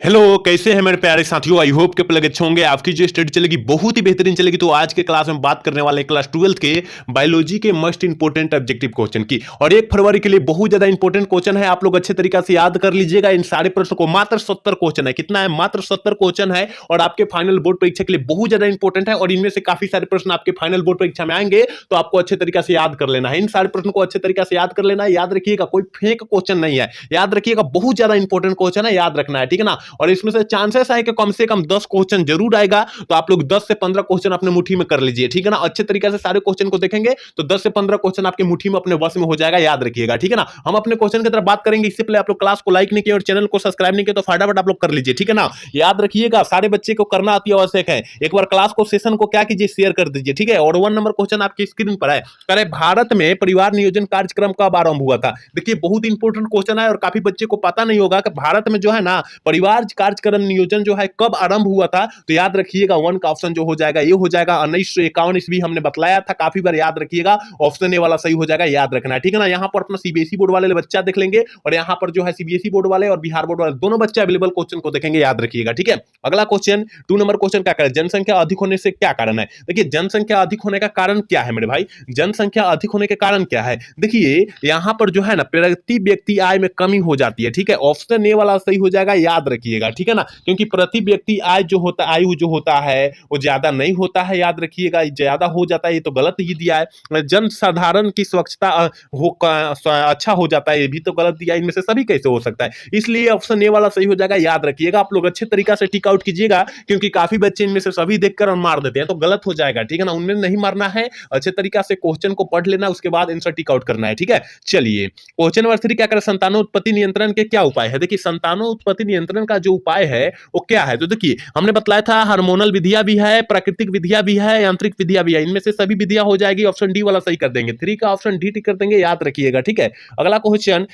Hello, कैसे हैं मेरे प्यारे साथियों। आई होप के प्लग अच्छे होंगे। आपकी जो स्टडी चलेगी बहुत ही बेहतरीन चलेगी। तो आज के क्लास में बात करने वाले हैं क्लास 12th के बायोलॉजी के मस्ट इंपोर्टेंट ऑब्जेक्टिव क्वेश्चन की। और 1 फरवरी के लिए बहुत ज्यादा इंपॉर्टेंट क्वेश्चन है। आप लोग अच्छे तरीके से याद कर लीजिएगा इन सारे प्रश्न को। मात्र 70 क्वेश्चन है। कितना है? मात्र 70 क्वेश्चन है और आपके फाइनल बोर्ड परीक्षा के लिए बहुत ज्यादा इंपॉर्टेंट है। और इनमें से काफी सारे प्रश्न आपके फाइनल बोर्ड परीक्षा में आएंगे, तो आपको अच्छे तरीके से याद कर लेना है। इन सारे प्रश्नों को अच्छे तरीके से याद कर लेना है। याद रखिएगा, कोई फेक क्वेश्चन नहीं है। याद रखिएगा, बहुत ज्यादा इंपॉर्टेंट क्वेश्चन है, याद रखना है, ठीक है ना। और इसमें से चांसेस है कि कम से कम 10 क्वेश्चन जरूर आएगा। तो आप लोग 10 से 15 क्वेश्चन अपने मुट्ठी में कर लीजिए, ठीक है ना। अच्छे तरीके से सारे क्वेश्चन को देखेंगे तो 10 से 15 क्वेश्चन आपके मुट्ठी में अपने वश में हो जाएगा, याद रखिएगा, ठीक है ना। हम अपने क्वेश्चन की तरफ बात करेंगे। इससे पहले आप लोग क्लास को लाइक नहीं किया और चैनल को सब्सक्राइब नहीं किया तो फटाफट आप लोग कर लीजिए, ठीक है ना। याद रखिएगा, सारे बच्चे को करना अति आवश्यक है। एक बार क्लास को सेशन को क्या कीजिए, शेयर कर दीजिए, ठीक है। और 1 नंबर क्वेश्चन आपकी स्क्रीन पर है। करें, भारत में परिवार नियोजन कार्यक्रम कब आरंभ हुआ था? देखिए, बहुत इंपॉर्टेंट क्वेश्चन है और काफी बच्चे को पता नहीं होगा कि भारत में जो है ना परिवार कार्यक्रम नियोजन जो है कब आरंभ हुआ था। तो याद रखिएगा, 1 का ऑप्शन जो हो जाएगा ये हो जाएगा 1951 ईस्वी। हमने बतलाया था काफी बार, याद रखिएगा। ऑप्शन ए वाला सही हो जाएगा, याद रखना है, ठीक है ना। यहां पर अपना सीबीएसई बोर्ड वाले बच्चा देख लेंगे और यहां पर जो है सीबीएसई बोर्ड वाले और बिहार बोर्ड वाले दोनों बच्चे अवेलेबल क्वेश्चन को देखेंगे, याद रखिएगा, ठीक है। अगला क्वेश्चन 2 नंबर क्वेश्चन क्या करें, जनसंख्या अधिक होने से क्या कारण है? देखिए, जनसंख्या अधिक होने का कारण क्या है मेरे भाई? जनसंख्या अधिक होने के कारण क्या है? देखिए, यहां पर जो है ना प्रति व्यक्ति आय में कमी हो जाती है, ठीक है। ऑप्शन ए वाला सही हो जाएगा, याद रखिएगा, ठीक है ना। क्योंकि प्रति व्यक्ति आय जो होता आयु जो होता है वो ज्यादा नहीं होता है, याद रखिएगा। ज्यादा हो जाता है, ये तो गलत ही दिया है। जन साधारण की स्वच्छता अच्छा हो जाता है, ये भी तो गलत दिया है। इनमें से सभी कैसे हो सकता है? इसलिए ऑप्शन ए वाला सही हो जाएगा, याद रखिएगा। आप लोग अच्छे तरीका से टिक आउट कीजिएगा, क्योंकि काफी बच्चे इनमें से सभी देखकर और मार देते हैं, तो गलत हो जाएगा, ठीक है ना। उनमें नहीं मारना है, अच्छे तरीका से क्वेश्चन को पढ़ लेना, उसके बाद आंसर टिक आउट करना है, ठीक है। चलिए, क्वेश्चन नंबर 3 क्या करें, संतानोत्पत्ति नियंत्रण के क्या उपाय है? देखिए, संतानोत्पत्ति नियंत्रण का जो उपाय है वो क्या है? तो देखिए, हमने बतलाया था हार्मोनल विधियां भी है, प्राकृतिक विधियां भी है, यांत्रिक विधियां भी है। इनमें से सभी विधियां हो जाएगी। ऑप्शन डी वाला सही कर देंगे। 3 का ऑप्शन डी टिक कर देंगे, याद रखिएगा, ठीक है। अगला क्वेश्चन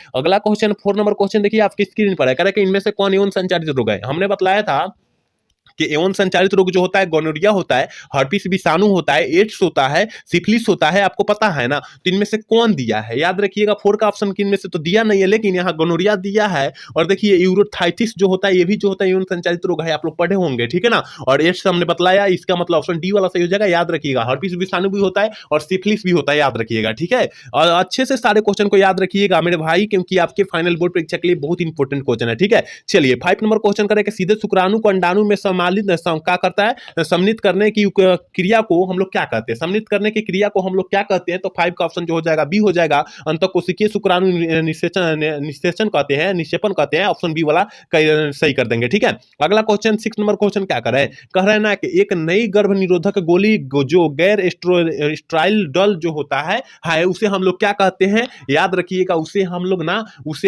4 नंबर क्वेश्चन देखिए आपकी स्क्रीन पर है। कह रहा है कि इनमें से कौन यौन संचारित रोग है? हमने बतलाया था कि यौन संचालित रोग जो होता है गोनोरिया होता है, हर्पिस विषाणु होता है, एड्स होता है, सिफिलिस होता है, आपको पता है ना। तो इनमें से कौन दिया है? याद रखिएगा, 4 का ऑप्शन इनमें से तो दिया नहीं है, लेकिन यहाँ गोनोरिया दिया है। और देखिए, यूरोथाइटिस जो होता है ये भी जो होता है यौन संचालित रोग है, आप लोग पढ़े होंगे, ठीक है ना। और एड्स हमने बतलाया, इसका मतलब ऑप्शन डी वाला सही हो जाएगा, याद रखिएगा। हर्पिस विषाणु भी होता है और सिफिलिस भी होता है, याद रखिएगा, ठीक है। और अच्छे से सारे क्वेश्चन को याद रखिएगा मेरे भाई, क्योंकि आपके फाइनल बोर्ड परीक्षा के लिए बहुत इंपॉर्टेंट क्वेश्चन है, ठीक है। चलिए, 5 नंबर क्वेश्चन करें कि सीधे शुक्राणु को अंडाणु में सम्मिलित क्या करता है? सम्मिलित करने की क्रिया को हम लोग क्या कहते हैं? सम्मिलित करने की क्रिया को हम लोग क्या कहते हैं? तो 5 का ऑप्शन जो हो जाएगा बी हो जाएगा, अंतःकोशिकीय शुक्राणु निषेचन कहते हैं, निक्षेपण कहते हैं। ऑप्शन बी वाला सही कर देंगे, ठीक है। अगला क्वेश्चन 6 नंबर क्वेश्चन क्या कर रहे हैं? कह रहे हैं ना कि एक नई गर्भ निरोधक गोली जो गैर स्टेरॉइड डल जो होता है उसे हम लोग क्या कहते हैं? याद रखिएगा, उसे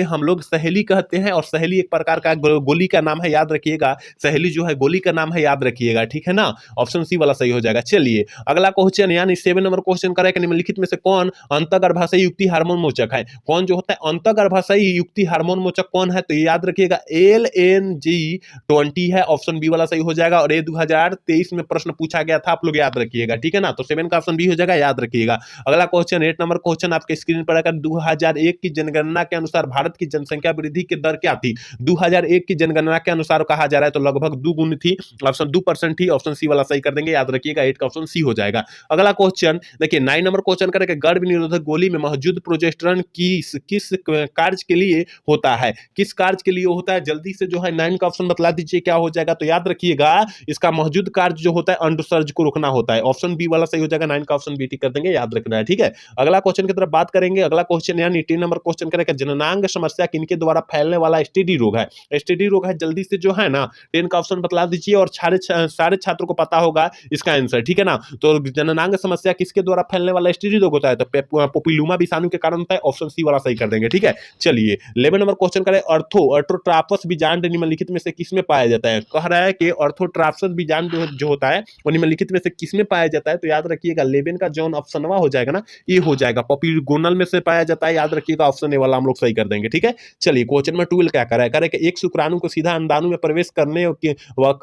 हम लोग सहेली कहते हैं। और सहेली एक प्रकार का गोली का नाम है, याद रखिएगा। सहेली जो है गोली का नाम है, याद रखिएगा, ठीक है ना। ऑप्शन सी वाला सही हो जाएगा। चलिए, अगला क्वेश्चन यानी 7 नंबर क्वेश्चन करें कि निम्नलिखित में से कौन अंतःगर्भाशयी युक्ति हार्मोन मोचक है? कौन जो होता है अंतःगर्भाशयी युक्ति हार्मोन मोचक कौन है? तो याद रखिएगा LNG20 है। ऑप्शन बी वाला सही हो जाएगा। और ये 2023 में प्रश्न पूछा गया था, आप लोग याद रखिएगा, ठीक है ना। तो 7 का ऑप्शन बी हो जाएगा, याद रखिएगा। अगला क्वेश्चन 8 नंबर क्वेश्चन आपके स्क्रीन पर आकर 2001 की जनगणना के अनुसार भारत की जनसंख्या वृद्धि की दर क्या थी? 2001 की जनगणना के अनुसार कहा जा रहा है तो लगभग 2 गुनी थी। ऑप्शन 2% ही, ऑप्शन सी वाला सही कर देंगे, याद रखिएगा। 8 का ऑप्शन सी हो जाएगा। अगला क्वेश्चन देखिए 9 नंबर क्वेश्चन करेंगे, गर्भ निरोधक गोली में मौजूद प्रोजेस्टेरॉन किस कार्य के लिए होता है? किस कार्य के लिए होता है? जल्दी से जो है 9 का ऑप्शन बतला दीजिए, क्या हो जाएगा? तो याद रखिएगा, इसका मौजूद कार्य जो होता है अंडोत्सर्ज को रोकना होता है। ऑप्शन बी वाला सही हो जाएगा। 9 का ऑप्शन बी टिक कर देंगे, याद रखना है, ठीक है। अगला क्वेश्चन की तरफ बात करेंगे। अगला क्वेश्चन यानी 10 नंबर क्वेश्चन करेंगे, जननांग समस्या किनके द्वारा फैलने वाला एसटीडी रोग है? एसटीडी रोग है, जल्दी से जो है ना 10 का ऑप्शन बतला दीजिए और सारे छात्रों को पता होगा इसका आंसर, ठीक है ना। तो जननांग समस्या किसके द्वारा फैलने वाला एसटीडी रोग होता है? तो पोपिलुमा विषाणु के कारण होता है। ऑप्शन सी वाला सही कर देंगे, ठीक है। चलिए, 11 नंबर क्वेश्चन करें, ऑर्थोट्रापस बीजांड निम्नलिखित में से किसमें पाया जाता है? कह रहा है कि ऑर्थोट्रापस बीजांड जो होता है वो निम्नलिखित में से किसमें पाया जाता है? तो याद रखिएगा 11 का जॉन ऑप्शन हो जाएगा ना, ये हो जाएगा, पॉपिगोनल में से पाया जाता है, याद रखिएगा। ऑप्शन ए वाला हम लोग सही कर देंगे, ठीक है। चलिए, क्वेश्चन में 12 क्या कर रहा है? एक शुक्राणु को सीधा अंडाणु में प्रवेश करने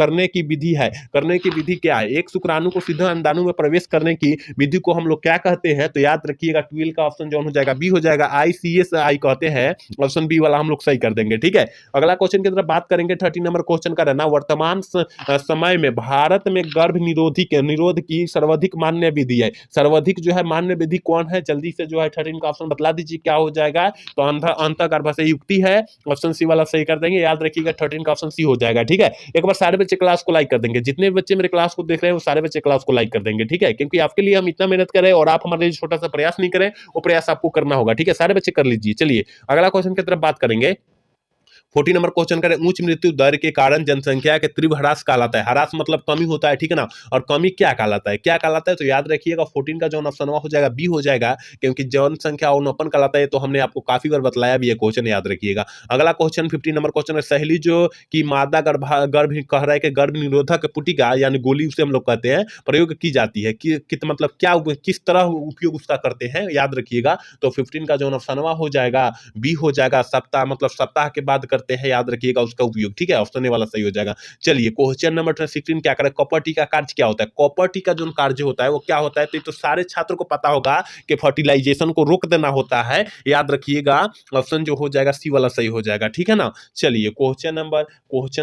करने की विधि है। करने की विधि क्या है? एक शुक्राणु को सीधे अंडाणु में प्रवेश करने की विधि को हम लोग क्या कहते हैं? तो याद रखिएगा 12 का ऑप्शन जो हो जाएगा बी हो जाएगा, ICSI कहते हैं। ऑप्शन बी वाला हम लोग सही कर देंगे। ठीक है, अगला क्वेश्चन की तरफ बात करेंगे। 13 नंबर क्वेश्चन का रहना, वर्तमान समय में भारत में गर्भ निरोध की सर्वाधिक मान्य विधि है। सर्वाधिक जो है मान्य विधि कौन है? जल्दी से जो है 13 का ऑप्शन बतला दीजिए क्या हो जाएगा? तो अंतःगर्भाशय युक्ति है। ऑप्शन सी वाला सही कर देंगे। याद रखिएगा 13 का ऑप्शन सी हो जाएगा। ठीक है, एक बार सारे बच्चे क्लास को लाइक कर देंगे। जितने बच्चे मेरे क्लास को देख रहे हैं वो सारे बच्चे क्लास को लाइक कर देंगे। ठीक है, क्योंकि आपके लिए हम इतना मेहनत करें और आप हमारे लिए छोटा सा प्रयास नहीं करें, वो प्रयास आपको करना होगा। ठीक है, सारे बच्चे कर लीजिए। चलिए अगला क्वेश्चन की तरफ बात करेंगे। 14 नंबर क्वेश्चन करें, उच्च मृत्यु दर के कारण जनसंख्या के तीव्र ह्रास कहलाता है। ह्रास मतलब कमी होता है, ठीक है ना। और कमी क्या कहलाता है? क्या कहलाता है? तो याद रखिएगा 14 का जो ऑप्शन हो जाएगा बी हो जाएगा, क्योंकि जनसंख्या अवनपन कहलाता है। तो हमने आपको काफी बार बतलाया भी है क्वेश्चन, याद रखिएगा। अगला क्वेश्चन 15 नंबर क्वेश्चन है, सहेली जो की मादा गर्भ कह रहा है कि गर्भ निरोधक पुटिका यानी गोली उसे हम लोग कहते हैं, प्रयोग की जाती है कि मतलब क्या किस तरह उपयोग उसका करते हैं, याद रखिएगा। तो 15 का जो ऑप्शन हो जाएगा बी हो जाएगा, सप्ताह मतलब सप्ताह के बाद करते हैं, याद रखिएगा उसका उपयोग। ठीक है, ऑप्शन ए वाला सही हो जाएगा। चलिए क्वेश्चन नंबर 16 क्या करें, कॉपर टी का कार्य क्या होता है? कॉपर टी का जो कार्य होता है वो क्या होता है? तो सारे छात्रों को पता होगा कि फर्टिलाइजेशन को रोक देना होता है, याद रखिएगा। ऑप्शन जो हो जाएगा सी वाला सही हो जाएगा। ठीक है ना। चलिए क्वेश्चन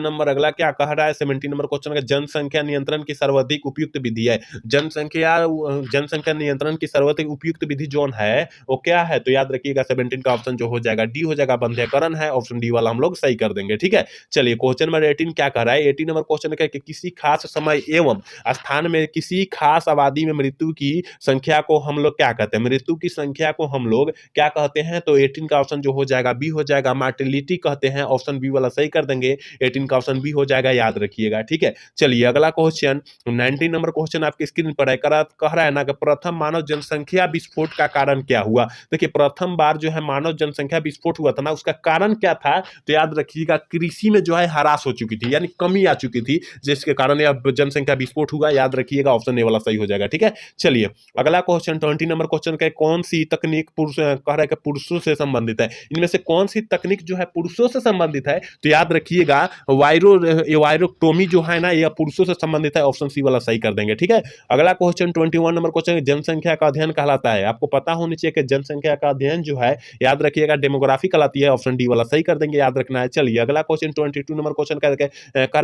नंबर अगला क्या कह रहा है? 17 नंबर क्वेश्चन का, जनसंख्या नियंत्रण की सर्वाधिक उपयुक्त विधि है। जनसंख्या नियंत्रण की सर्वाधिक उपयुक्त विधि जोन है वो क्या है? तो याद रखिएगा 17 का ऑप्शन जो हो जाएगा डी हो जाएगा, बंध्यकरण है। ऑप्शन डी वाला हम लोग सही कर देंगे। ठीक है, चलिए क्वेश्चन नंबर 18 क्या कह रहा है? 18 नंबर क्वेश्चन है कि किसी खास समय एवं स्थान में किसी खास आबादी में मृत्यु की संख्या को हम लोग क्या कहते हैं? मृत्यु की संख्या को हम लोग क्या कहते हैं? तो 18 का ऑप्शन जो हो जाएगा बी हो जाएगा, मार्टेलिटी कहते हैं। ऑप्शन बी वाला सही कर देंगे। 18 का ऑप्शन बी हो जाएगा, याद रखिएगा। ठीक है, चलिए अगला क्वेश्चन 19 नंबर क्वेश्चन आपकी स्क्रीन पर है। कह रहा है ना कि प्रथम मानव जनसंख्या विस्फोट का कारण क्या हुआ? देखिए प्रथम बार जो है मानव जनसंख्या विस्फोट हुआ था ना, उसका कारण क्या था? तो याद रखिएगा कृषि में जो है ह्रास हो चुकी थी, यानी कमी आ चुकी थी, जिसके कारण यह जनसंख्या विस्फोट हुआ। याद रखिएगा ऑप्शन ए वाला सही हो जाएगा। ठीक है, चलिए अगला क्वेश्चन 20 नंबर क्वेश्चन का, कौन सी तकनीक पुरुष कह रहा है कि पुरुषों से संबंधित है? इनमें से कौन सी तकनीक जो है पुरुषों से संबंधित है? तो याद रखिएगा वायरोक्टोमी जो है ना, यह पुरुषों से संबंधित है। ऑप्शन सी वाला सही कर देंगे। ठीक है, अगला क्वेश्चन 21 नंबर क्वेश्चन, जनसंख्या का अध्ययन कहलाता है। आपको पता होनी चाहिए कि जनसंख्या का अध्ययन जो है, याद रखिएगा डेमोग्राफी कहलाती है। ऑप्शन डी वाला सही कर देंगे, याद रखना है। चलिए अगला क्वेश्चन 22 नंबर क्वेश्चन कह रहे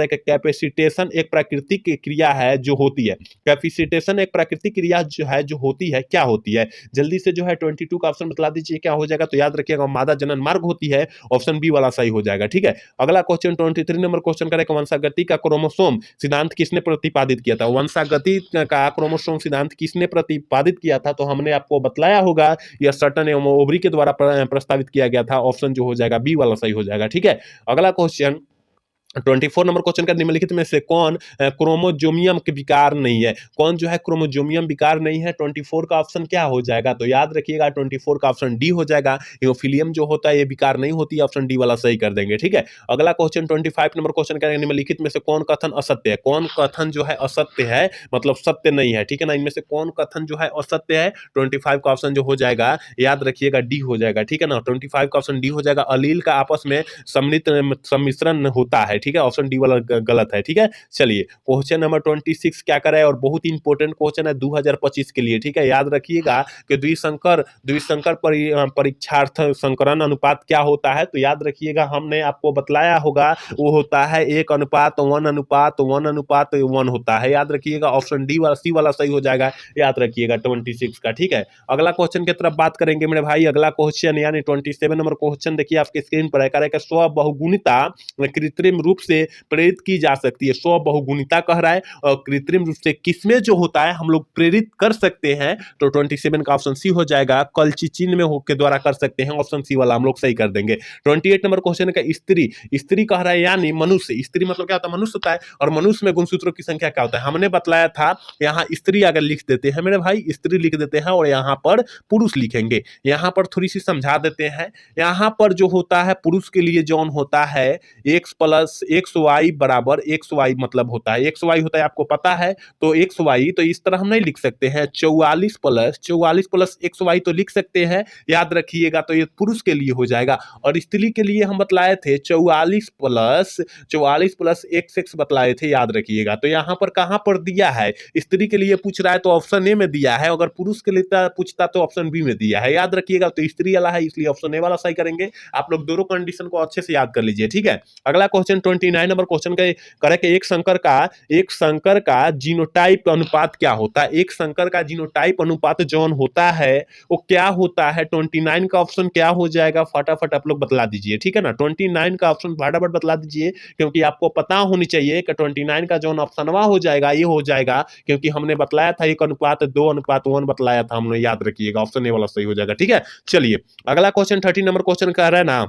कैपेसिटेशन एक प्राकृतिक क्रिया है जो होती है। कैपेसिटेशन एक प्राकृतिक क्रिया जो होती है, क्या होती है? जल्दी से जो है 22 का ऑप्शन बतला दीजिए क्या हो जाएगा? तो याद रखिएगा मादा जनन मार्ग होती है। ऑप्शन बी वाला सही हो जाएगा। ठीक है, अगला क्वेश्चन 23 नंबर क्वेश्चन करें, वंशागति का क्रोमोसोम सिद्धांत किसने प्रतिपादित किया था? वंशागति का क्रोमोसोम सिद्धांत किसने प्रतिपादित किया था? तो हमने आपको बतलाया होगा, यह सर्टन एवं ओवरी के द्वारा प्रस्तावित किया गया था। ऑप्शन जो हो जाएगा बी वाला सही हो जाएगा। ठीक है, अगला क्वेश्चन 24 नंबर क्वेश्चन का, निम्नलिखित में से कौन क्रोमोजोमियम के विकार नहीं है? कौन जो है क्रोमोजोमियम विकार नहीं है? 24 का ऑप्शन क्या हो जाएगा? तो याद रखिएगा 24 का ऑप्शन डी हो जाएगा, हीमोफिलियम जो होता है ये विकार नहीं होती है। ऑप्शन डी वाला सही कर देंगे। ठीक है, अगला क्वेश्चन 25 नंबर क्वेश्चन का, निम्नलिखित में से कौन कथन असत्य है? कौन कथन जो है असत्य है, मतलब सत्य नहीं है, ठीक है ना। इनमें से कौन कथन जो है असत्य है? 25 का ऑप्शन जो हो जाएगा, याद रखिएगा डी हो जाएगा। ठीक है ना, 25 का ऑप्शन डी हो जाएगा, अलील का आपस में सम्मिश्रण होता है। ठीक है, ऑप्शन डी वाला गलत है। ठीक है, चलिए क्वेश्चन नंबर 26 क्या कर रहा है, और बहुत ही इंपॉर्टेंट क्वेश्चन है 2025 के लिए। ठीक है, याद रखिएगा कि द्विसंकर परीक्षार्थ संकरण अनुपात क्या होता है? तो याद रखिएगा हमने आपको बतलाया होगा, वो होता है 1:1:1 होता है। याद रखिएगा ऑप्शन डी वाला सी वाला सही हो जाएगा, याद रखिएगा 26 का। ठीक है, अगला क्वेश्चन की तरफ बात करेंगे मेरे भाई। अगला क्वेश्चन यानी 27 नंबर क्वेश्चन देखिए आपके स्क्रीन पर है। स्वबहुगुणिता कृत्रिम रूप से प्रेरित की जा सकती है। स्वबहुगुणिता कह रहा है, और कृत्रिम रूप से किसमें जो होता है हम लोग प्रेरित कर सकते हैं? तो 27 का ऑप्शन सी हो जाएगा, कलचिचिन में के द्वारा कर सकते हैं। ऑप्शन सी वाला हम लोग सही कर देंगे। 28 नंबर क्वेश्चन का, स्त्री कह रहा है यानी मनुष्य। स्त्री मतलब क्या होता है? मनुष्य होता है। और मनुष्य में गुणसूत्रों की संख्या क्या होता है? हमने बतलाया था, यहाँ स्त्री अगर लिख देते हैं मेरे भाई, स्त्री लिख देते हैं और यहाँ पर पुरुष लिखेंगे। यहाँ पर थोड़ी सी समझा देते हैं। यहाँ पर जो होता है पुरुष के लिए जौन होता है X प्लस एक्स वाई बराबर एक्स वाई मतलब होता है, एक्स वाई होता है आपको पता है, तो एक्स वाई तो इस तरह हम नहीं लिख सकते हैं, 44 प्लस एक्स वाई तो लिख सकते हैं, याद रखिएगा। तो ये पुरुष के लिए हो जाएगा, और स्त्री के लिए हम बतलाए थे 44 प्लस एक्स एक्स बतलाए थे, याद रखिएगा। तो यहाँ पर कहाँ पर दिया है, स्त्री के लिए पूछ रहा है तो ऑप्शन ए में दिया है, अगर पुरुष के लिए पूछता तो ऑप्शन बी में दिया है, याद रखिएगा। तो स्त्री वाला है इसलिए ऑप्शन ए वाला सही करेंगे। आप लोग दोनों कंडीशन को अच्छे से याद कर लीजिए, ठीक है। अगला क्वेश्चन 29 नंबर क्वेश्चन का करे कि एक संकर का जीनोटाइप अनुपात क्या होता है, एक संकर का जीनोटाइप अनुपात जौन होता है वो क्या होता है। 29 का ऑप्शन क्या हो जाएगा, फटाफट आप लोग बतला दीजिए, ठीक है ना। 29 का ऑप्शन फटाफट बतला दीजिए, क्योंकि आपको पता होनी चाहिए कि 29 का जो ऑप्शनवा हो जाएगा ये हो जाएगा, क्योंकि हमने बतलाया था 1:2:1 बतलाया था हमने, याद रखिएगा। ऑप्शन ए वाला सही हो जाएगा, ठीक है। चलिए अगला क्वेश्चन 30 नंबर क्वेश्चन कह रहा है ना,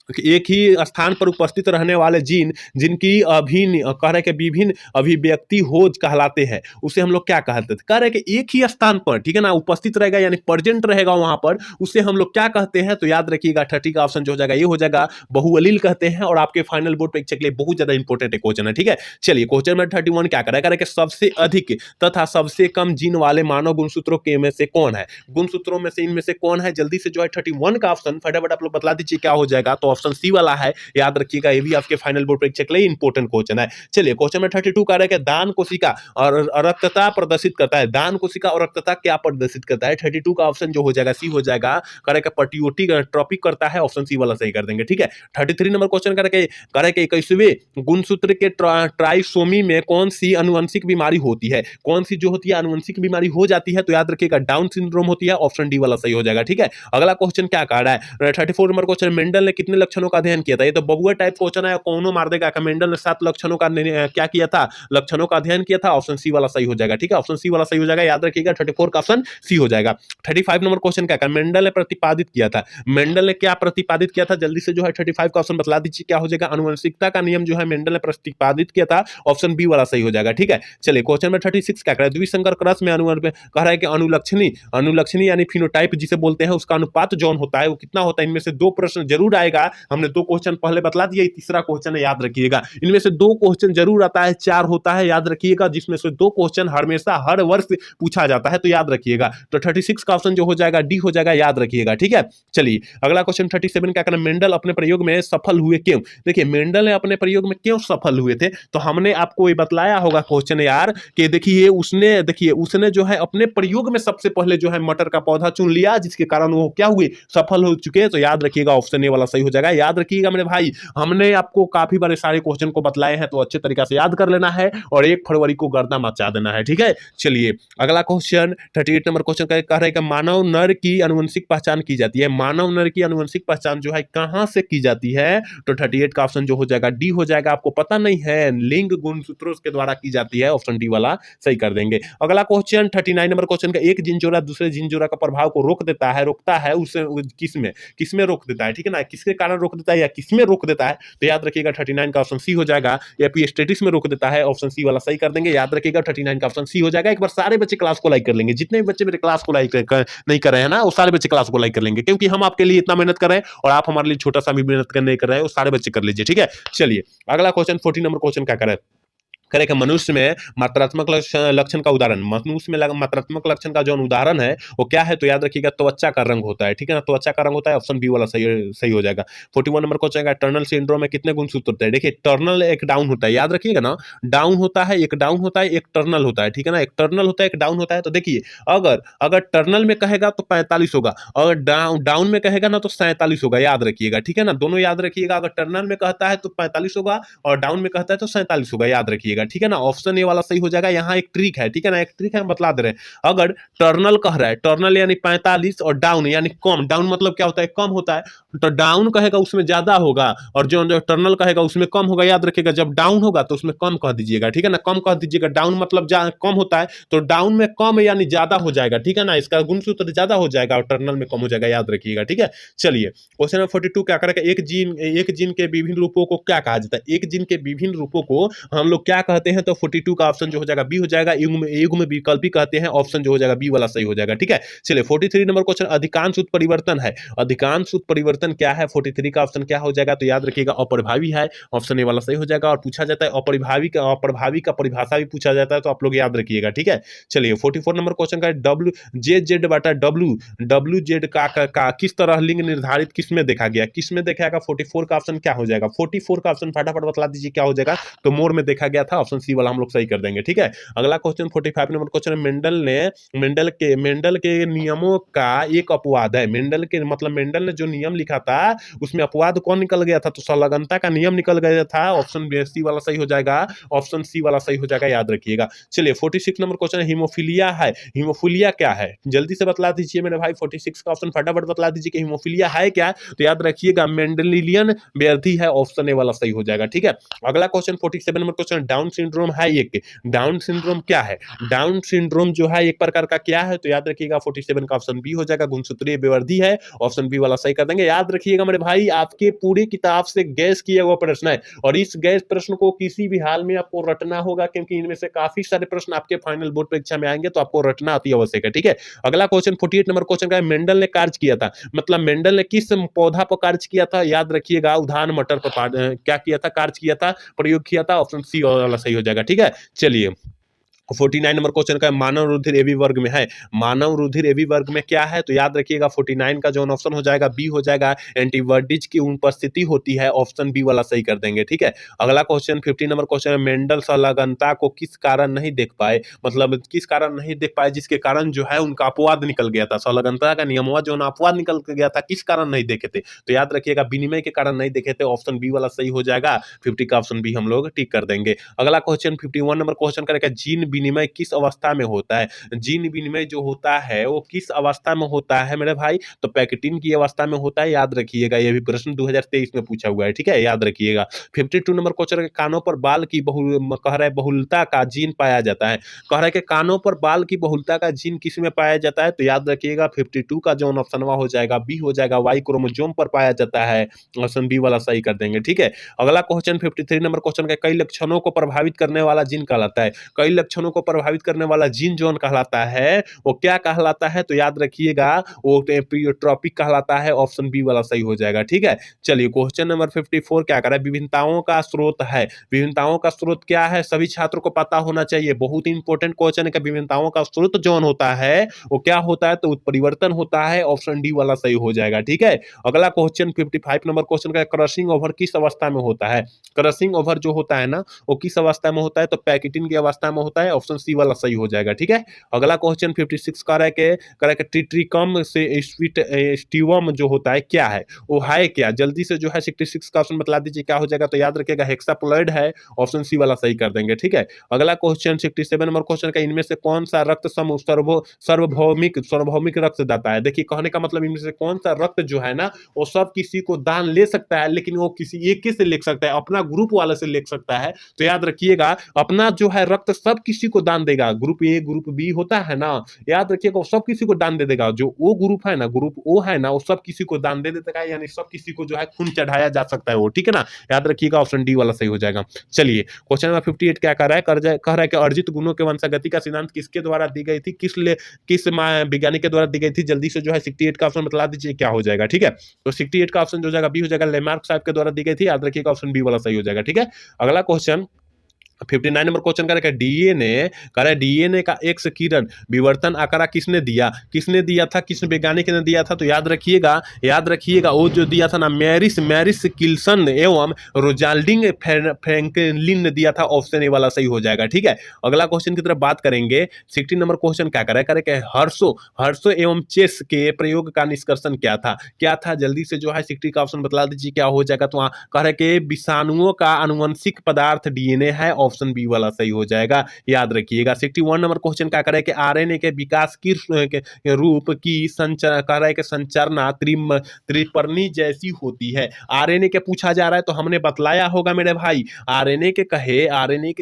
एक ही स्थान पर उपस्थित रहने वाले जीन जिनकी कह रहे कि विभिन्न अभिव्यक्ति हो कहलाते हैं, उसे हम लोग क्या कहते हैं। कह रहे कि एक ही स्थान पर, ठीक है ना, उपस्थित रहेगा यानी प्रेजेंट रहेगा वहां पर, उसे हम लोग क्या कहते हैं। तो याद रखिएगा 30 का ऑप्शन जो हो जाएगा ये हो जाएगा बहुअलील कहते हैं, और आपके फाइनल बोर्ड परीक्षा के लिए बहुत ज्यादा इंपॉर्टेंट क्वेश्चन है, ठीक है। चलिए क्वेश्चन नंबर 31 क्या कह रहा है कि सबसे अधिक तथा सबसे कम जीन वाले मानव गुणसूत्रों के में से कौन है, गुणसूत्रों में से इनमें से कौन है। जल्दी से जो है 31 का ऑप्शन फटाफट आप लोग बतला दीजिए क्या हो जाएगा। तो ऑप्शन सी वाला है, याद रखिएगा, ये भी आपके फाइनल बोर्ड परीक्षा के लिए इंपॉर्टेंट क्वेश्चन है। चलिए क्वेश्चन में 32 कह रहा है कि दान कोशिका और रक्तता प्रदर्शित करता है, दान कोशिका और रक्तता क्या प्रदर्शित करता है। 32 का ऑप्शन जो हो जाएगा सी हो जाएगा, कह रहा है पट्योटी ट्रॉपिक करता है, ऑप्शन सी वाला सही कर देंगे, ठीक है। 33 नंबर क्वेश्चन कह रहा है कि 21वें गुणसूत्र के ट्राइसोमी में कौन सी अनुवंशिक बीमारी होती है, कौन सी जो होती है अनुवंशिक बीमारी हो जाती है। तो याद रखिएगा डाउन सिंड्रोम होती है, ऑप्शन डी वाला सही हो जाएगा, ठीक है। अगला क्वेश्चन क्या कह रहा है, 34 नंबर क्वेश्चन, मेंडल ने कितने लक्षणों का अध्ययन किया था। ये तो बबुआ टाइप क्वेश्चन है, कौनो मार देगा। मेंडल ने 7 लक्षणों का क्या किया था, लक्षणों का अध्ययन किया था, ऑप्शन सी वाला सही हो जाएगा, ठीक है। ऑप्शन सी वाला सही हो जाएगा, याद रखिएगा 34 का ऑप्शन सी हो जाएगा। 35 नंबर क्वेश्चन क्या है, मेंडल ने प्रतिपादित किया था, मेंडल ने क्या प्रतिपादित किया था। जल्दी से जो है 35 का ऑप्शन बतला दीजिए क्या हो जाएगा। अनुवंशिकता का नियम जो है मेंडल ने प्रतिपादित किया था, ऑप्शन बी वाला सही हो जाएगा, ठीक है। चलिए क्वेश्चन में 36 क्या कह रहा है, द्विसंकर क्रस में कह रहा है कि अनुलक्षणी यानी फिनोटाइप जिसे बोलते हैं उसका अनुपात जौन होता है वो कितना होता है। इनमें से 2 प्रश्न जरूर आएगा, हमने 2 क्वेश्चन पहले बतला दिया, तीसरा क्वेश्चन है, याद रखिएगा। इनमें से 2 क्वेश्चन जरूर आता है, 4 होता है, याद रखिएगा, जिसमें से 2 क्वेश्चन हमेशा हर वर्ष पूछा जाता है, तो याद रखिएगा। तो 36 का ऑप्शन जो हो जाएगा डी हो जाएगा, याद रखिएगा, ठीक है। चलिए अगला क्वेश्चन 37 क्या करना, मेंडल अपने प्रयोग में सफल हुए क्यों। देखिए मेंडल ने अपने प्रयोग में क्यों सफल हुए थे, तो हमने आपको ये बतलाया होगा क्वेश्चन यार कि देखिए उसने जो है अपने प्रयोग में सबसे पहले जो है मटर का पौधा चुन लिया, जिसके कारण वो क्या हुए, सफल हो चुके। तो याद रखिएगा ऑप्शन ए वाला सही हो जाएगा। याद रखिएगा मेरे भाई, हमने आपको काफी बार सारे क्वेश्चन को बतलाए हैं, तो अच्छे तरीके से याद कर लेना है और 1 फरवरी को गर्दा मचा देना है, ठीक है। चलिए अगला क्वेश्चन 38 नंबर क्वेश्चन कह रहा है कि मानव नर की आनुवंशिक पहचान की जाती है, मानव नर की आनुवंशिक पहचान जो है कहां से की जाती है। तो 38 का ऑप्शन जो हो जाएगा डी हो जाएगा। आपको पता नहीं है, लिंग गुणसूत्रों के द्वारा की जाती है, ऑप्शन डी वाला सही कर देंगे। अगला क्वेश्चन 39 नंबर क्वेश्चन का, एक जीन जोड़ा दूसरे जीन जोड़ा का प्रभाव को रोकता है उसे किसमें रोक देता है, ठीक है ना, किसके कारण रोक देता है या किसमें रोक देता है। तो याद रखिएगा 39 का ऑप्शन सी हो जाएगा, एपिस्टेटिक्स में रोक देता है, ऑप्शन सी वाला सही कर देंगे। याद रखिएगा 39 का ऑप्शन सी हो जाएगा। एक बार सारे बच्चे क्लास को लाइक कर लेंगे, जितने भी बच्चे मेरे क्लास को लाइक नहीं कर रहे हैं ना, वो सारे बच्चे क्लास को लाइक कर लेंगे, क्योंकि हम आपके लिए इतना मेहनत कर रहे हैं और आप हमारे लिए छोटा सा भी मेहनत करने कर रहे हैं, वो सारे बच्चे कर लीजिए, ठीक है। चलिए अगला क्वेश्चन 40 नंबर क्वेश्चन क्या कर रहा है, करें मनुष्य में मात्रात्मक लक्षण का उदाहरण, मनुष्य में मात्रात्मक लक्षण का जो उदाहरण है वो क्या है। तो याद रखिएगा त्वचा का रंग होता है, ठीक है ना, त्वचा का रंग होता है, ऑप्शन बी वाला सही हो जाएगा। 41 नंबर क्वेश्चन का, टर्नल सिंड्रोम में कितने गुणसूत्र होते हैं। देखिए टर्नल एक डाउन होता है, याद रखिएगा ना, डाउन होता है, एक डाउन होता है, एक टर्नल होता है, ठीक है ना, एक टर्नल होता है, एक डाउन होता है। तो देखिए अगर टर्नल में कहेगा तो 45 होगा, अगर डाउन में कहेगा ना तो 47 होगा, याद रखिएगा, ठीक है ना, दोनों याद रखिएगा। अगर टर्नल में कहता है तो 45 होगा और डाउन में कहता है तो 47 होगा, याद रखिएगा, ठीक है ना। ऑप्शन ए वाला सही हो जाएगा। यहाँ एक ट्रिक है, ठीक है ना, एक ट्रिक है, हम बतला दे रहे हैं। अगर टर्नल कह रहा है, टर्नल यानी 45 और डाउन यानी कम, डाउन मतलब क्या होता है, कम होता है, तो डाउन कहेगा उसमें ज्यादा होगा और जो टर्नल कहेगा उसमें कम होगा, याद रखिएगा। जब डाउन होगा तो उसमें कम कह दीजिएगा, ठीक है ना, कम कह दीजिएगा। डाउन मतलब कम होता है, तो डाउन में कम यानी ज्यादा हो जाएगा, ठीक है ना, इसका गुणसूत्र ज्यादा हो जाएगा और टर्नल में कम हो जाएगा, याद रखिएगा, ठीक है। चलिए क्वेश्चन नंबर 42 क्या करेगा, एक जीन के विभिन्न रूपों को क्या कहा जाता है। एक जीन के विभिन्न रूपों को हम लोग क्या कहते हैं तो 42 का ऑप्शन जो हो जाएगा बी हो जाएगा। युग्म विकल्पी कहते हैं, ऑप्शन जो हो जाएगा बी वाला सही हो जाएगा। ठीक है, चलिए 43 नंबर क्वेश्चन, अधिकांश उत्परिवर्तन है। अधिकांश उत्परिवर्तन क्या है? 43 का ऑप्शन क्या हो जाएगा? तो याद रखिएगा अपरिभावी है, ऑप्शन ए वाला सही हो जाएगा। और पूछा जाता है अप्रभावी का परिभाषा भी पूछा जाता है, तो आप लोग याद रखिएगा। ठीक है, चलिए 44 नंबर क्वेश्चन का डब्ल्यू जे जेड बटा डब्ल्यू जेड का किस तरह लिंग निर्धारित किस में देखा गया? किस में देखा गया? 44 का ऑप्शन क्या हो जाएगा? 44 का ऑप्शन फटाफट बतला दीजिए क्या हो जाएगा? तो मोर में देखा गया था, ऑप्शन सी वाला हम लोग सही कर देंगे। ठीक है, अगला क्वेश्चन 45 नंबर क्वेश्चन, मेंडल के नियमों का एक अपवाद है। मेंडल ने जो नियम लिखा था उसमें अपवाद कौन निकल गया था? तो संलग्नता का नियम निकल गया था, ऑप्शन सी वाला सही हो जाएगा। ऑप्शन सी वाला सही हो जाएगा, याद रखिएगा। चलिए 46 नंबर क्वेश्चन, हीमोफीलिया है। हीमोफीलिया क्या है? जल्दी से बतला दीजिए मेरे भाई, 46 का ऑप्शन फटाफट बतला दीजिए कि हीमोफीलिया है क्या? तो याद रखिएगा मेंडेलियन व्याधि है, ऑप्शन ए वाला सही हो जाएगा। ठीक है, अगला question 47 number question, down syndrome है एक। डाउन सिंड्रोम क्या है? डाउन सिंड्रोम जो है एक प्रकार का क्या है? तो याद रखिएगा 47 का ऑप्शन बी हो जाएगा, गुणसूत्रीय विवर्धि है, ऑप्शन बी वाला सही कर देंगे। याद रखिएगा मेरे भाई, आपके पूरी किताब से गैस किया हुआ प्रश्न है, और इस गैस प्रश्न को किसी भी हाल में आपको रटना होगा, क्योंकि इनमें से काफी सारे प्रश्न आपके फाइनल बोर्ड परीक्षा में आएंगे, तो आपको रटना अति आवश्यक है। ठीक है, अगला क्वेश्चन 48 नंबर क्वेश्चन का, मेंडल ने कार्य किया था, मतलब मेंडल ने किस पौधा पर कार्य किया था? याद रखिएगा उद्यान मटर पर क्या किया था? कार्य किया था, प्रयोग किया था, ऑप्शन सी वाला सही हो जाएगा। ठीक है, चलिए 49 नंबर क्वेश्चन का, मानव रुधिर एबी वर्ग में है। मानव रुधिर एबी वर्ग में क्या है? तो याद रखिएगा 49 का जो ऑप्शन हो जाएगा बी हो जाएगा, एंटीबॉडीज की उपस्थिति होती है, ऑप्शन बी वाला सही कर देंगे। ठीक है, अगला क्वेश्चन 50 नंबर क्वेश्चन, मेंडल संलग्नता को किस कारण नहीं देख पाए? मतलब किस कारण नहीं देख पाए, जिसके कारण जो है उनका अपवाद निकल गया था, संलग्नता का नियम हुआ जो अपवाद निकल गया था, किस कारण नहीं देखे थे? तो याद रखिएगा विनिमय के कारण नहीं देखे थे, ऑप्शन बी वाला सही हो जाएगा। 50 का ऑप्शन बी हम लोग टिक कर देंगे। अगला क्वेश्चन 51 नंबर क्वेश्चन करेगा, जीन विनिमय किस अवस्था में होता है? जीन विनिमय जो होता है वो किस अवस्था में होता है मेरे भाई? तो पैकेटिन की अवस्था में होता है, याद रखिएगा। ये भी प्रश्न 2023 में पूछा हुआ है। ठीक है, याद रखिएगा। 52 नंबर क्वेश्चन के, कानों पर बाल की कह रहा है बहुलता का जीन पाया जाता है। कह रहा है कि कानों पर बाल की बहुलता का जीन किस में पाया जाता है? तो याद रखिएगा 52 का जो ऑप्शन हो जाएगा बी हो जाएगा, वाई क्रोमोसोम पर पाया जाता है, ऑप्शन बी वाला सही कर देंगे। ठीक है, अगला क्वेश्चन 53 नंबर क्वेश्चन का, कई लक्षणों को प्रभावित करने वाला जीन कहलाता है। कई लक्षणों को प्रभावित करने वाला जीन जोन कहलाता है, वो क्या कहलाता है? तो याद रखिएगा वो प्लियोट्रोपिक कहलाता है, ऑप्शन बी वाला सही हो जाएगा। ठीक है, चलिए क्वेश्चन नंबर 54 क्या कर रहा है? विभिन्नताओं का स्रोत है। विभिन्नताओं का स्रोत क्या है? सभी छात्रों को पता होना चाहिए, बहुत इंपॉर्टेंट क्वेश्चन है कि विभिन्नताओं का स्रोत जोन होता है वो क्या होता है? तो उत्परिवर्तन होता है, ऑप्शन डी वाला सही हो जाएगा। ठीक है, अगला क्वेश्चन 55 नंबर क्वेश्चन का, क्रशिंग ओवर किस अवस्था में होता है? क्रशिंग ओवर जो होता है ना वो किस अवस्था में होता है? तो पैकेटिन की अवस्था में होता है, ऑप्शन सी वाला सही हो जाएगा। ठीक है, अगला क्वेश्चन 56 का है कि टिट्रिकम से स्टीवम जो होता है क्या है? वो है क्या? जल्दी से जो है 66 का ऑप्शन बतला दीजिए क्या हो जाएगा? तो याद रखिएगा हेक्साप्लोइड है, ऑप्शन सी वाला सही कर देंगे। ठीक है, अगला क्वेश्चन 67 नंबर क्वेश्चन का, इनमें से कौन सा रक्त समूह सार्वभौमिक रक्तदाता है? देखिए कहने का मतलब इनमें से कौन सा रक्त जो है ना वो सब किसी को दान ले सकता है, लेकिन वो किसी एक से ले सकता है, अपना ग्रुप वाले से ले सकता है। तो याद रखिएगा अपना जो है रक्त सब किसी को दान देगा, ग्रुप ए ग्रुप बी होता है ना, याद रखिएगा सब किसी को दान दे देगा। जो वो ग्रुप है ना, ग्रुप ओ है ना, वो सब किसी को दान दे देता है, यानी सब किसी को जो है खून चढ़ाया जा सकता है वो। ठीक है ना, याद रखिएगा ऑप्शन डी वाला सही हो जाएगा। चलिए क्वेश्चन नंबर 58 क्या कर रहा है? कह रहा है कि अर्जित गुणों के वंशागति का सिद्धांत किसके द्वारा दी गई थी? किस वैज्ञानिक के द्वारा दी गई थी? जल्दी से जो है 68 का ऑप्शन बतला दीजिए क्या हो जाएगा। ठीक है, तो 68 का ऑप्शन जो जाएगा बी हो जाएगा, लेमार्क साहब के द्वारा दी गई थी, याद रखिएगा ऑप्शन बी वाला सही हो जाएगा। ठीक है, अगला क्वेश्चन 59 नंबर क्वेश्चन करेगा, डीएनए का एक्स किरण विवर्तन आंकड़ा किसने दिया था? किस वैज्ञानिक ने दिया था? तो याद रखिएगा वो जो दिया था ना, मैरिस किल्सन एवं रोजाल्डिंग फ्रैंकलिन ने दिया था, ऑप्शन ए वाला सही हो जाएगा। ठीक है, अगला क्वेश्चन की तरफ बात करेंगे। 60 नंबर क्वेश्चन क्या करे हर्षो एवं चेस के प्रयोग का निष्कर्षण क्या था? जल्दी से जो है 60 का ऑप्शन बतला दीजिए क्या हो जाएगा। तो कह रहे कि विषाणुओं का आनुवंशिक पदार्थ डीएनए है, ऑप्शन बी वाला सही हो जाएगा, याद रखिएगा। 61 नंबर क्वेश्चन क्या करे कि आरएनए के विकास की रूप की संरचना त्रिपर्णी जैसी होती है। आरएनए के पूछा जा रहा है तो हमने बतलाया होगा मेरे भाई, आरएनए के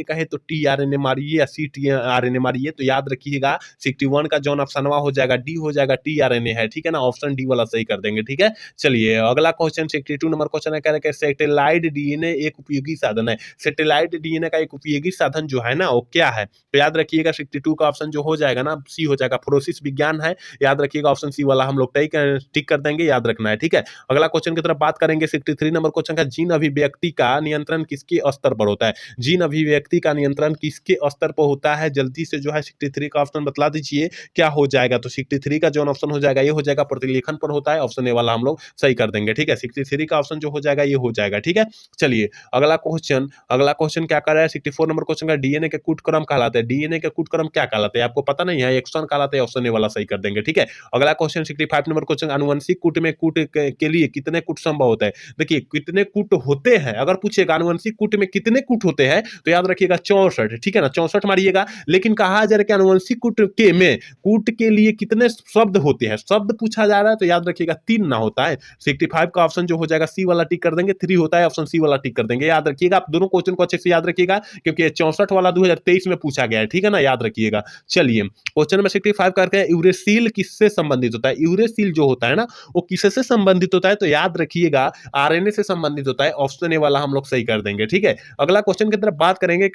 कहे तो टी आरएनए मारिए या सी टी आरएनए मारिए, तो याद रखिएगा 61 का जॉन ऑप्शन हो जाएगा डी हो जाएगा, टी आरएनए है। ठीक है ना, ऑप्शन डी वाला सही कर देंगे। ठीक है, चलिए अगला क्वेश्चन 62 नंबर क्वेश्चन है, कह रहे हैं सैटेलाइट डीएनए एक उपयोगी साधन है। सैटेलाइट डीएनए का एक उपयोगी साधन जो है ना वो क्या है? तो याद रखिएगा 62 का ऑप्शन जो हो जाएगा ना सी हो जाएगा, प्रोसेस विज्ञान है। याद रखिएगा ऑप्शन सी वाला हम लोग टिक कर देंगे, याद रखना है, ठीक है। अगला क्वेश्चन की तरफ बात करेंगे 63 नंबर क्वेश्चन का, जीन अभिव्यक्ति का नियंत्रण किसके स्तर पर होता है? जीन अभिव्यक्ति का नियंत्रण किसके स्तर पर होता है? जल्दी से जो है 63 का ऑप्शन बतला दीजिए क्या हो जाएगा? तो 63 का जो ऑप्शन हो जाएगा ये हो जाएगा प्रतिलेखन पर होता है, ऑप्शन ए वाला हम लोग सही कर देंगे, ठीक है। 63 का ऑप्शन जो हो जाएगा ये हो जाएगा, ठीक है। चलिए अगला क्वेश्चन क्या कर रहा है 64 नंबर क्वेश्चन का, डीएनए के कूट क्रम कहलाते हैं। डीएनए के कूट क्रम क्या कहलाते हैं? आपको पता नहीं है, एक्शन कहलाते हैं, ऑप्शन ए वाला सही कर देंगे, ठीक है। अगला क्वेश्चन 65 नंबर क्वेश्चन, आनुवंशिक कूट में कूट के लिए कितने कूट संभव होता है? देखिए कितने कूट होते हैं, अगर पूछेगा आनुवंशिक कूट में कितने कूट होते हैं तो याद रखिएगा 64, ठीक है ना, 64 मारिएगा। लेकिन कहा जा रहा है कि आनुवंशिक कूट के लिए कितने शब्द होते हैं, शब्द पूछा जा रहा है तो याद रखिएगा 3 ना होता है। 65 का ऑप्शन जो हो जाएगा सी वाला टिक कर देंगे, 3 होता है, ऑप्शन सी वाला टिक कर देंगे। याद रखिएगा आप दोनों क्वेश्चन को अच्छे से याद रखिएगा क्योंकि 64 वाला 2023 में पूछा गया है, ठीक है ना, याद रखिएगा। चलिए क्वेश्चन नंबर 65 करके, यूरेसिल किससे संबंधित होता है? यूरेसिल जो होता है ना वो किससे संबंधित होता है? तो याद रखिएगा आरएनए से संबंधित होता है, ऑप्शन ए वाला हम लोग सही कर देंगे, ठीक है। अगला क्वेश्चन की तरफ बात करेंगे,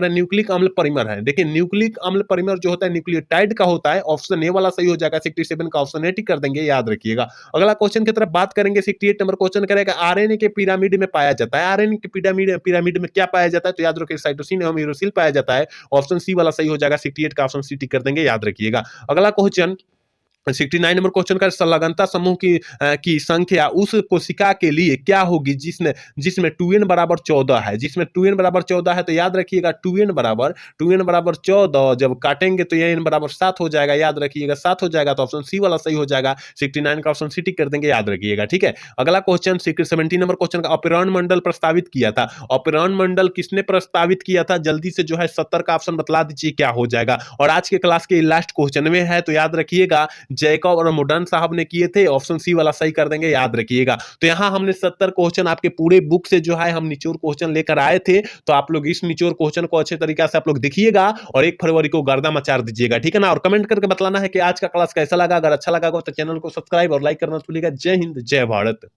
न्यूक्लिक अम्ल परिमर है। देखिए न्यूक्लिक अम्ल परिमर जो होता है न्यूक्लियोटाइड का होता है, ऑप्शन ए वाला सही हो जाएगा। 67 का ऑप्शन ए टिक कर देंगे, याद रखिएगा। अगला क्वेश्चन की तरफ बात करेंगे 68 नंबर क्वेश्चन करेगा, आरएनए के पिरामिड में पाया जाता है। आरएनए के पिरामिड में क्या पाया जाता है? तो याद रखिए साइटोसिन एवं यूरेसिल पाया जाता है, ऑप्शन सी वाला सही हो जाएगा। 68 का ऑप्शन सी टिक कर देंगे, याद रखिएगा। अगला क्वेश्चन 69 नंबर क्वेश्चन का, संलग्नता समूह की संख्या उस कोशिका के लिए क्या होगी जिसमें 2n बराबर 14 है? जिसमें 2n बराबर 14 है तो याद रखिएगा 2n बराबर 14, जब काटेंगे तो ये n बराबर 7 हो जाएगा, याद रखिएगा 7 हो जाएगा तो ऑप्शन सी वाला सही हो जाएगा। 69 का ऑप्शन सी टिक कर देंगे, याद रखिएगा, ठीक है। अगला क्वेश्चन 70 नंबर क्वेश्चन का, अपीरण मंडल प्रस्तावित किया था। अपीरण मंडल किसने प्रस्तावित किया था? जल्दी से जो है 70 का ऑप्शन बतला दीजिए क्या हो जाएगा। और आज के क्लास के लास्ट क्वेश्चन में है तो याद रखिएगा जैकब और मोडर्न साहब ने किए थे, ऑप्शन सी वाला सही कर देंगे, याद रखिएगा। तो यहां हमने 70 क्वेश्चन आपके पूरे बुक से जो है हम निचोड़ क्वेश्चन लेकर आए थे, तो आप लोग इस निचोड़ क्वेश्चन को अच्छे तरीके से आप लोग देखिएगा और 1 फरवरी को गर्दा मचार दीजिएगा, ठीक है ना। और कमेंट करके बतलाना है कि आज का क्लास कैसा लगा। अगर अच्छा लगा हो तो चैनल को सब्सक्राइब और लाइक करना भूलिएगा। जय हिंद, जय भारत।